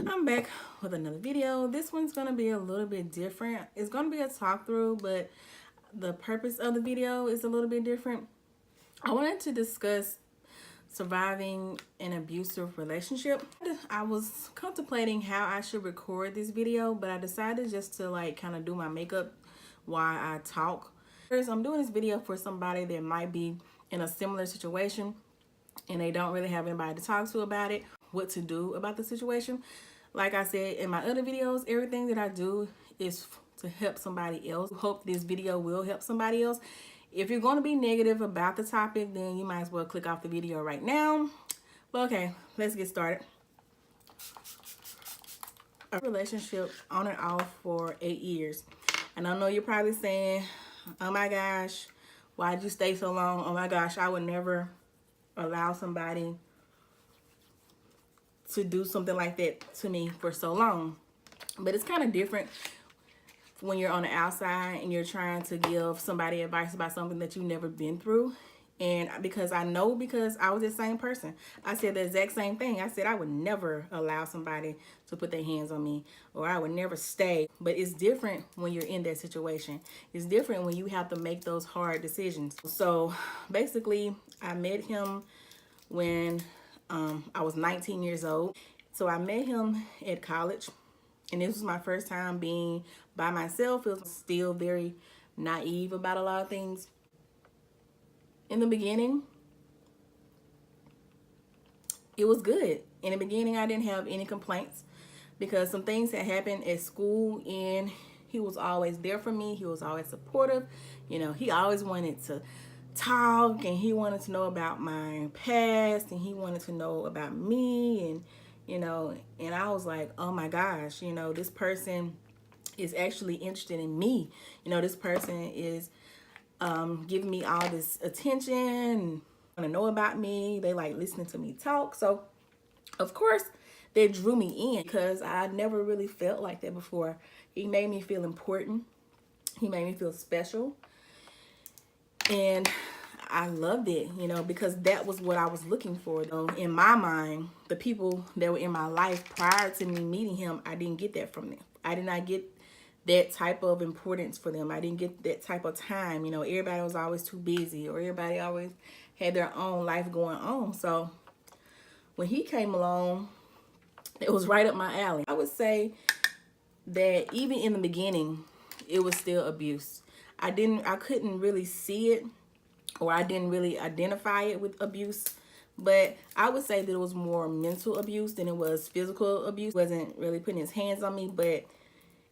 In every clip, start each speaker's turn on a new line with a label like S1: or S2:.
S1: I'm back with another video. This one's gonna be a little bit different. It's gonna be a talk through, but the purpose of the video is a little bit different. I wanted to discuss surviving an abusive relationship. I was contemplating how I should record this video, but I decided just to like kind of do my makeup while I talk. First, I'm doing this video for somebody that might be in a similar situation and they don't really have anybody to talk to about it, what to do about the situation. Like I said in my other videos, everything that I do is to help somebody else. Hope this video will help somebody else. If you're going to be negative about the topic, then you might as well click off the video right now. But okay, let's get started. A relationship on and off for 8 years. And I know you're probably saying, oh my gosh, why'd you stay so long? Oh my gosh, I would never allow somebody to do something like that to me for so long. But it's kind of different when you're on the outside and you're trying to give somebody advice about something that you've never been through. And because I know, because I was the same person, I said the exact same thing. I said I would never allow somebody to put their hands on me, or I would never stay. But it's different when you're in that situation. It's different when you have to make those hard decisions. So basically, I met him when I was 19 years old. So I met him at college, and this was my first time being by myself. It was still very naive about a lot of things. In the beginning, it was good. In the beginning, I didn't have any complaints because some things had happened at school, and he was always there for me. He was always supportive. You know, he always wanted to talk, and he wanted to know about my past, and he wanted to know about me, and you know, and I was like, oh my gosh, you know, this person is actually interested in me. You know, this person is giving me all this attention and want to know about me. They like listening to me talk. So of course that drew me in because I never really felt like that before. He made me feel important. He made me feel special. And I loved it, you know, because that was what I was looking for. In my mind, the people that were in my life prior to me meeting him, I didn't get that from them. I did not get that type of importance for them. I didn't get that type of time. You know, everybody was always too busy, or everybody always had their own life going on. So when he came along, it was right up my alley. I would say that even in the beginning, it was still abuse. I couldn't really see it, or I didn't really identify it with abuse, but I would say that it was more mental abuse than it was physical abuse. He wasn't really putting his hands on me, but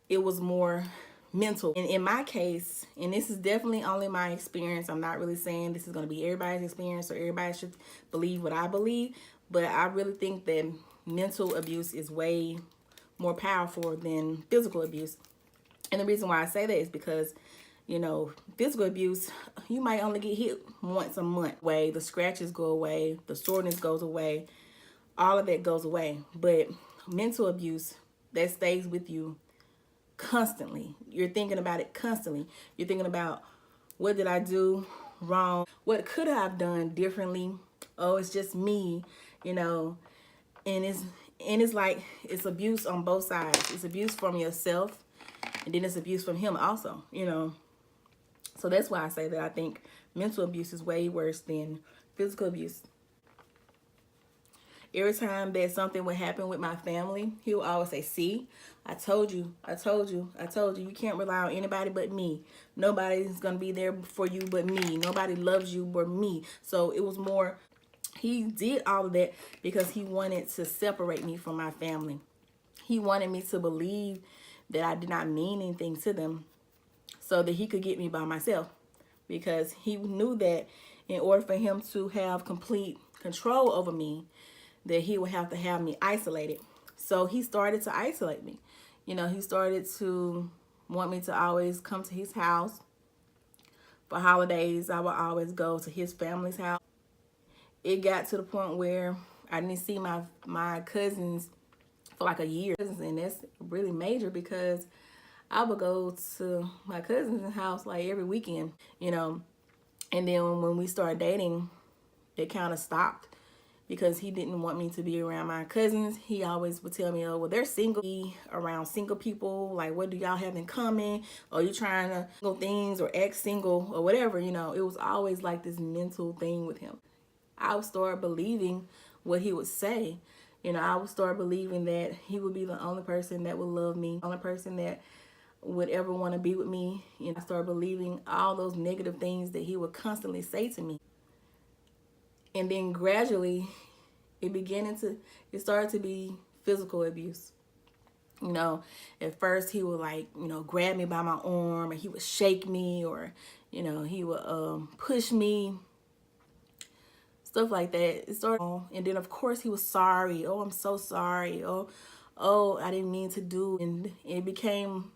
S1: it was more mental. And in my case, and this is definitely only my experience, I'm not really saying this is going to be everybody's experience or everybody should believe what I believe, but I really think that mental abuse is way more powerful than physical abuse. And the reason why I say that is because, you know, physical abuse, you might only get hit once a month. The scratches go away, the soreness goes away, all of that goes away. But mental abuse, that stays with you constantly. You're thinking about it constantly. You're thinking about, what did I do wrong? What could I have done differently? Oh, it's just me, you know. And it's like, it's abuse on both sides. It's abuse from yourself, and then it's abuse from him also, you know. So that's why I say that I think mental abuse is way worse than physical abuse. Every time that something would happen with my family, he would always say, see, I told you, I told you, I told you, you can't rely on anybody but me. Nobody's going to be there for you but me. Nobody loves you but me. So it was more, he did all of that because he wanted to separate me from my family. He wanted me to believe that I did not mean anything to them, so that he could get me by myself, because he knew that in order for him to have complete control over me, that he would have to have me isolated. So he started to isolate me. You know, he started to want me to always come to his house. For holidays, I would always go to his family's house. It got to the point where I didn't see my cousins for like a year. And that's really major because I would go to my cousin's house like every weekend, you know. And then when we started dating, it kind of stopped. because he didn't want me to be around my cousins. He always would tell me, oh, well, they're single. Be around single people. Like, what do y'all have in common? Or you trying to go things or act single or whatever, you know. It was always like this mental thing with him. I would start believing what he would say. You know, I would start believing that he would be the only person that would love me, the only person that would ever want to be with me. You know, I started believing all those negative things that he would constantly say to me. And then gradually, it started to be physical abuse. You know, at first he would, like, you know, grab me by my arm, and he would shake me, or, you know, he would push me, stuff like that. It started, and then of course he was sorry. Oh, I'm so sorry. Oh, I didn't mean to do. And it became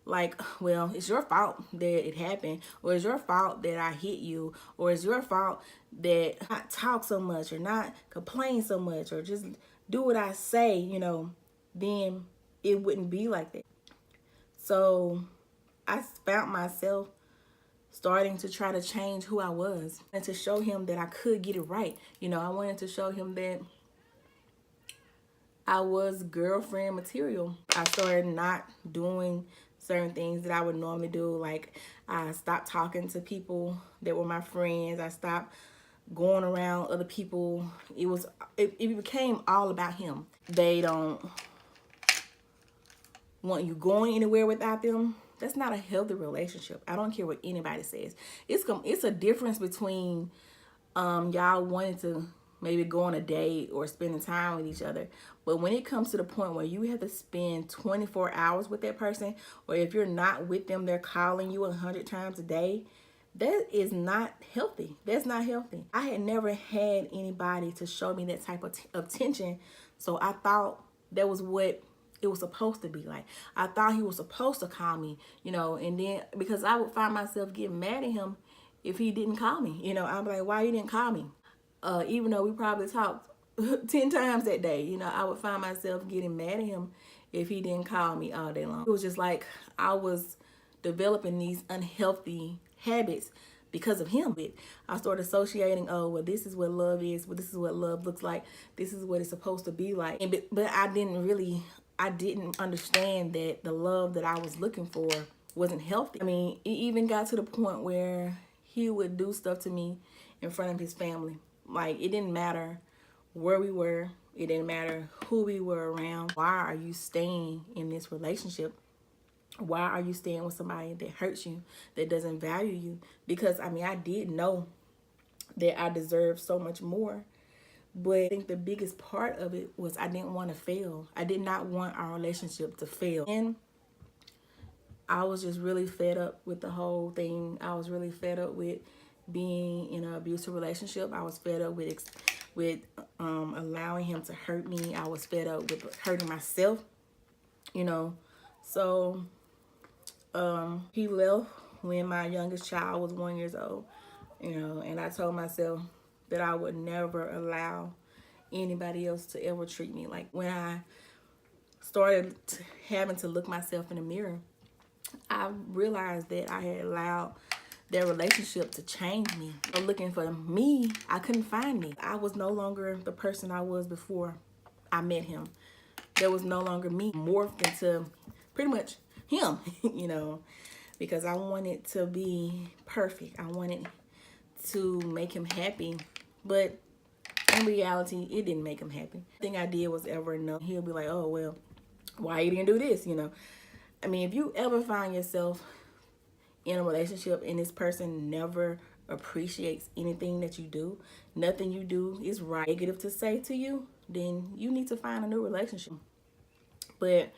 S1: like, well, it's your fault that it happened, or it's your fault that I hit you, or it's your fault that I not talk so much, or not complain so much, or just do what I say, you know. Then it wouldn't be like that. So I found myself starting to try to change who I was, and to show him that I could get it right. You know, I wanted to show him that I was girlfriend material. I started not doing certain things that I would normally do. Like, I stopped talking to people that were my friends. I stopped going around other people. It became all about him. They don't want you going anywhere without them. That's not a healthy relationship. I don't care what anybody says. It's a difference between y'all wanting to maybe go on a date or spending time with each other. But when it comes to the point where you have to spend 24 hours with that person, or if you're not with them, they're calling you 100 times a day, that is not healthy. That's not healthy. I had never had anybody to show me that type of attention, so I thought that was what it was supposed to be like. I thought he was supposed to call me, you know, and then because I would find myself getting mad at him if he didn't call me. You know, I'm like, why you didn't call me? Even though we probably talked 10 times that day, you know, I would find myself getting mad at him if he didn't call me all day long. It was just like I was developing these unhealthy habits because of him. I started associating, oh, well, this is what love is. Well, this is what love looks like. This is what it's supposed to be like. But I didn't understand that the love that I was looking for wasn't healthy. I mean, it even got to the point where he would do stuff to me in front of his family. Like, it didn't matter where we were. It didn't matter who we were around. Why are you staying in this relationship? Why are you staying with somebody that hurts you, that doesn't value you? Because, I mean, I did know that I deserved so much more. But I think the biggest part of it was I didn't want to fail. I did not want our relationship to fail. And I was just really fed up with the whole thing. I was really fed up with being in an abusive relationship. I was fed up with allowing him to hurt me. I was fed up with hurting myself, you know. So he left when my youngest child was 1 year old, you know, and I told myself that I would never allow anybody else to ever treat me like. When I started having to look myself in the mirror, I realized that I had allowed their relationship to change me. Looking for me, I couldn't find me. I was no longer the person I was before I met him. There was no longer me. Morphed into pretty much him, you know, because I wanted to be perfect. I wanted to make him happy, but in reality, it didn't make him happy. Nothing I did was ever enough. He'll be like, oh, well, why you didn't do this, you know? I mean, if you ever find yourself in a relationship and this person never appreciates anything that you do, nothing you do is right, negative to say to you, then you need to find a new relationship. But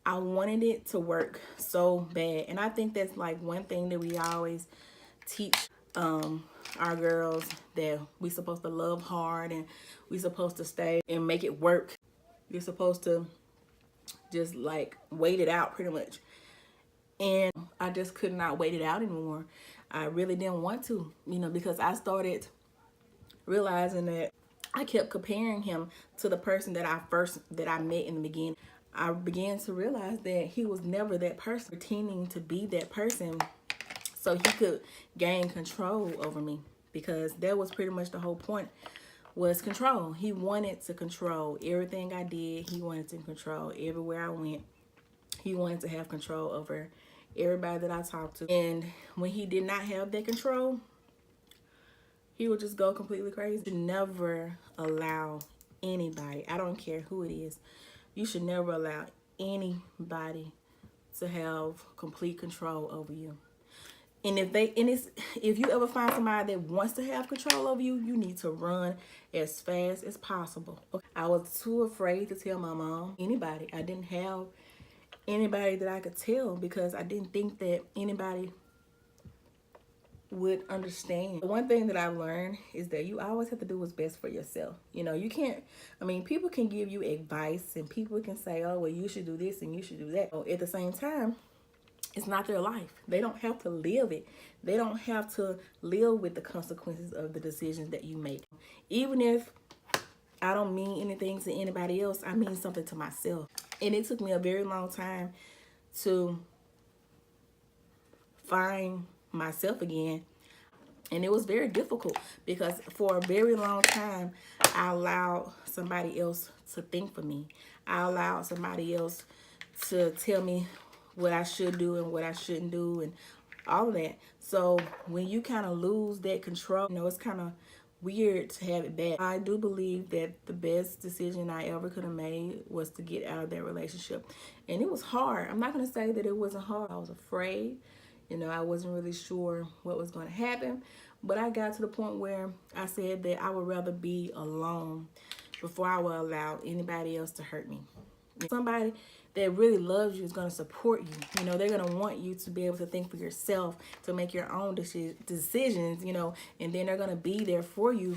S1: I wanted it to work so bad. And I think that's like one thing that we always teach our girls, that we supposed to love hard and we supposed to stay and make it work. You're supposed to just like wait it out pretty much. And I just could not wait it out anymore. I really didn't want to, you know, because I started realizing that I kept comparing him to the person that I met in the beginning. I began to realize that he was never that person, pretending to be that person so he could gain control over me, because that was pretty much the whole point was control. He wanted to control everything I did. He wanted to control everywhere I went. He wanted to have control over everybody that I talked to. And when he did not have that control, he would just go completely crazy. You should never allow anybody, I don't care who it is, you should never allow anybody to have complete control over you. And if you ever find somebody that wants to have control over you, you need to run as fast as possible. I was too afraid to tell my mom, anybody. I didn't have anybody that I could tell because I didn't think that anybody would understand. The one thing that I've learned is that you always have to do what's best for yourself. You know, you can't, I mean, people can give you advice and people can say, oh, well, you should do this and you should do that. At the same time, it's not their life. They don't have to live it. They don't have to live with the consequences of the decisions that you make. Even if I don't mean anything to anybody else, I mean something to myself. And it took me a very long time to find myself again. And it was very difficult because for a very long time, I allowed somebody else to think for me. I allowed somebody else to tell me what I should do and what I shouldn't do and all of that. So when you kind of lose that control, you know, it's kind of weird to have it back. I do believe that the best decision I ever could have made was to get out of that relationship. And it was hard. I'm not going to say that it wasn't hard. I was afraid. You know, I wasn't really sure what was going to happen. But I got to the point where I said that I would rather be alone before I would allow anybody else to hurt me. Somebody that really loves you is going to support you. You know, they're going to want you to be able to think for yourself, to make your own decisions, you know, and then they're going to be there for you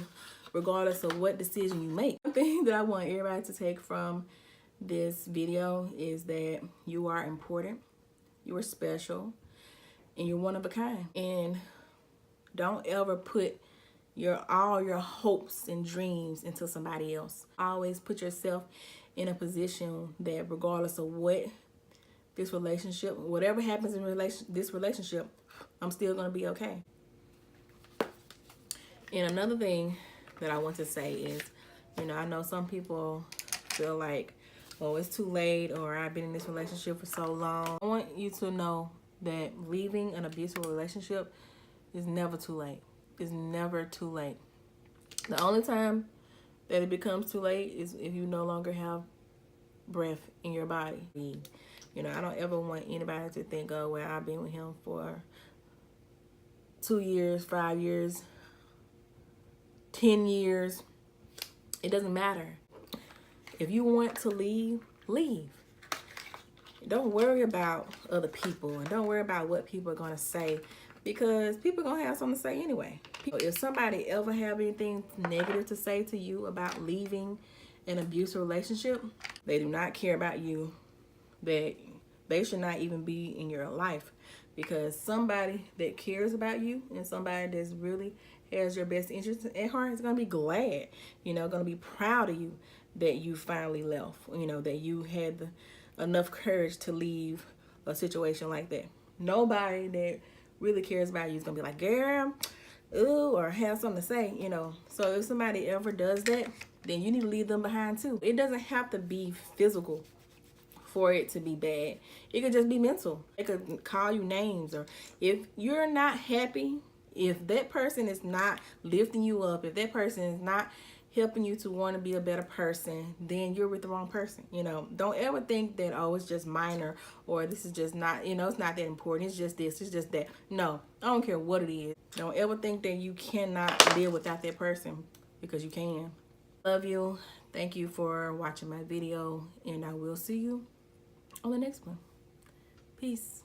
S1: regardless of what decision you make. One thing that I want everybody to take from this video is that you are important, you are special, and you're one of a kind. And don't ever put all your hopes and dreams into somebody else. Always put yourself in a position that regardless of what this relationship, whatever happens in this relationship, I'm still going to be okay. And another thing that I want to say is, you know, I know some people feel like, oh, it's too late, or I've been in this relationship for so long. I want you to know that leaving an abusive relationship is never too late. It's never too late. The only time that it becomes too late is if you no longer have breath in your body. You know, I don't ever want anybody to think, oh, well, I've been with him for 2 years, 5 years, 10 years. It doesn't matter. If you want to leave, leave. Don't worry about other people and don't worry about what people are going to say, because people are going to have something to say anyway. If somebody ever have anything negative to say to you about leaving an abusive relationship, they do not care about you. That they should not even be in your life, because somebody that cares about you and somebody that's really has your best interest at heart is going to be glad, you know, going to be proud of you that you finally left, you know, that you had enough courage to leave a situation like that. Nobody that really cares about you is going to be like, girl, ooh, or have something to say, you know. So if somebody ever does that, then you need to leave them behind too. It doesn't have to be physical for it to be bad. It could just be mental. It could call you names, or if you're not happy, if that person is not lifting you up, if that person is not helping you to want to be a better person, then you're with the wrong person. You know, don't ever think that, oh, it's just minor, or this is just not, you know, it's not that important, it's just this, it's just that. No, I don't care what it is. Don't ever think that you cannot live without that person, because you can. Love you. Thank you for watching my video, and I will see you on the next one. Peace.